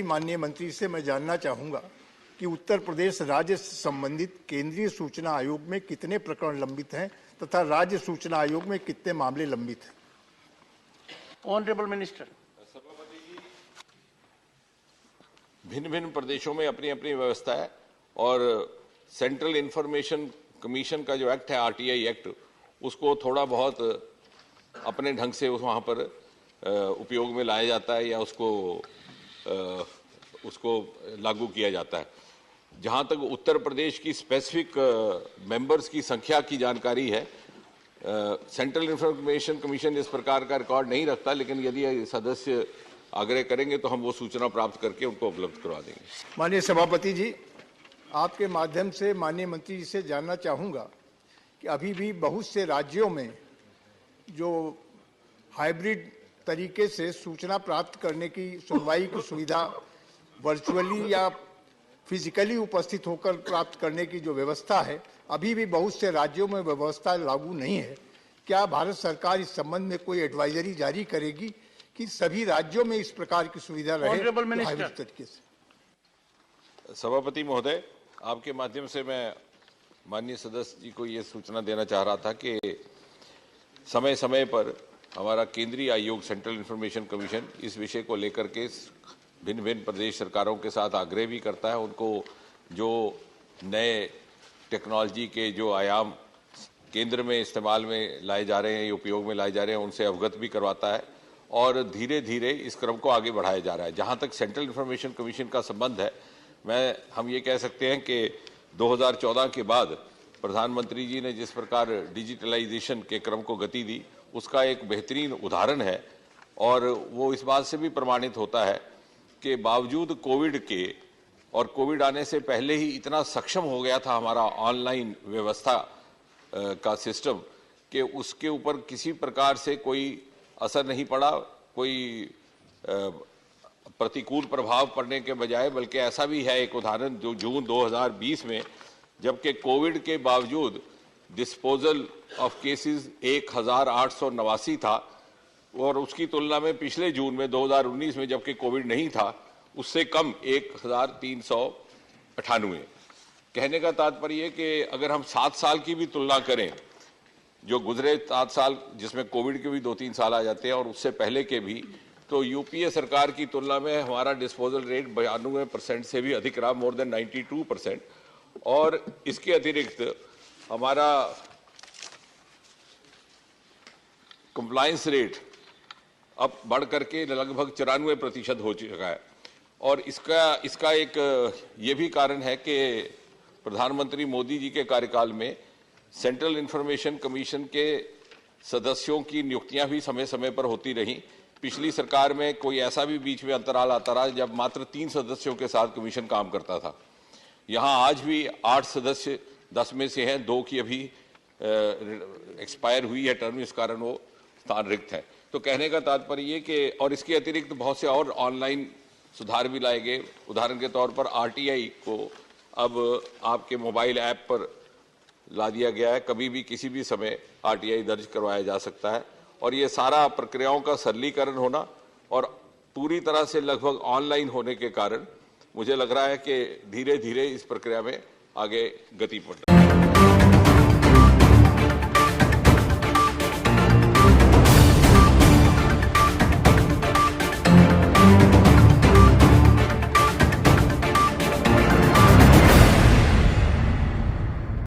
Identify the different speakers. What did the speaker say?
Speaker 1: ही माननीय मंत्री से मैं जानना चाहूँगा कि उत्तर प्रदेश राज्य से संबंधित केंद्रीय सूचना आयोग में कितने प्रकरण लंबित हैं तथा राज्य सूचना आयोग में कितने मामले लंबित हैं।
Speaker 2: Honourable minister.
Speaker 3: भिन्न भिन्न प्रदेशों में अपनी अपनी व्यवस्था है और सेंट्रल इंफॉर्मेशन कमीशन का जो एक्ट है, आरटीआई एक्ट, उसको थोड़ा बहुत अपने ढंग से वहाँ पर उपयोग में लाया जाता है या उसको लागू किया जाता है। जहाँ तक उत्तर प्रदेश की स्पेसिफिक मेंबर्स की संख्या की जानकारी है, सेंट्रल इंफॉर्मेशन कमीशन इस प्रकार का रिकॉर्ड नहीं रखता, लेकिन यदि सदस्य आग्रह करेंगे तो हम वो सूचना प्राप्त करके उनको उपलब्ध करवा देंगे।
Speaker 1: माननीय सभापति जी, आपके माध्यम से माननीय मंत्री जी से जानना चाहूँगा कि अभी भी बहुत से राज्यों में जो हाइब्रिड तरीके से सूचना प्राप्त करने की सुनवाई की सुविधा वर्चुअली या फिजिकली उपस्थित होकर प्राप्त करने की जो व्यवस्था है, अभी भी बहुत से राज्यों में व्यवस्था लागू नहीं है। क्या भारत सरकार इस संबंध में कोई एडवाइजरी जारी करेगी कि सभी राज्यों में इस प्रकार की सुविधा रहे हाइब्रिड तरीके से।
Speaker 3: सभापति महोदय, आपके माध्यम से मैं माननीय सदस्य जी को ये सूचना देना चाह रहा था कि समय समय पर हमारा केंद्रीय आयोग सेंट्रल इंफॉर्मेशन कमीशन इस विषय को लेकर के भिन्न भिन्न प्रदेश सरकारों के साथ आग्रह भी करता है, उनको जो नए टेक्नोलॉजी के जो आयाम केंद्र में इस्तेमाल में लाए जा रहे हैं, उपयोग में लाए जा रहे हैं, उनसे अवगत भी करवाता है और धीरे धीरे इस क्रम को आगे बढ़ाया जा रहा है। जहां तक सेंट्रल इंफॉर्मेशन कमीशन का संबंध है, हम ये कह सकते हैं कि 2014 के बाद प्रधानमंत्री जी ने जिस प्रकार डिजिटलाइजेशन के क्रम को गति दी, उसका एक बेहतरीन उदाहरण है और वो इस बात से भी प्रमाणित होता है कि बावजूद कोविड के और कोविड आने से पहले ही इतना सक्षम हो गया था हमारा ऑनलाइन व्यवस्था का सिस्टम कि उसके ऊपर किसी प्रकार से कोई असर नहीं पड़ा, कोई प्रतिकूल प्रभाव पड़ने के बजाय, बल्कि ऐसा भी है एक उदाहरण जो जून 2020 में, जबकि कोविड के बावजूद डिस्पोजल ऑफ केसेस 1889 था और उसकी तुलना में पिछले जून में 2019 में, जबकि कोविड नहीं था, उससे कम 1398। कहने का तात्पर्य कि अगर हम 7 साल की भी तुलना करें, जो गुजरे 7 साल जिसमें कोविड के भी 2-3 साल आ जाते हैं और उससे पहले के भी, तो यूपीए सरकार की तुलना में हमारा डिस्पोजल रेट 92% से भी अधिक रहा, मोर देन 92%। और इसके अतिरिक्त हमारा कंप्लायंस रेट अब बढ़ करके लगभग 94% हो चुका है। और इसका एक ये भी कारण है कि प्रधानमंत्री मोदी जी के कार्यकाल में सेंट्रल इंफॉर्मेशन कमीशन के सदस्यों की नियुक्तियां भी समय समय पर होती रहीं। पिछली सरकार में कोई ऐसा भी बीच में अंतराल आता रहा जब मात्र 3 सदस्यों के साथ कमीशन काम करता था। यहाँ आज भी 8 सदस्य 10 में से हैं, 2 की अभी एक्सपायर हुई है टर्म, इस कारण वो स्थान रिक्त है। तो कहने का तात्पर्य ये कि और इसके अतिरिक्त बहुत से और ऑनलाइन सुधार भी लाए गए। उदाहरण के तौर पर आरटीआई को अब आपके मोबाइल ऐप पर ला दिया गया है, कभी भी किसी भी समय आरटीआई दर्ज करवाया जा सकता है। और ये सारा प्रक्रियाओं का सरलीकरण होना और पूरी तरह से लगभग ऑनलाइन होने के कारण मुझे लग रहा है कि धीरे धीरे इस प्रक्रिया में आगे गति पड़ रही है।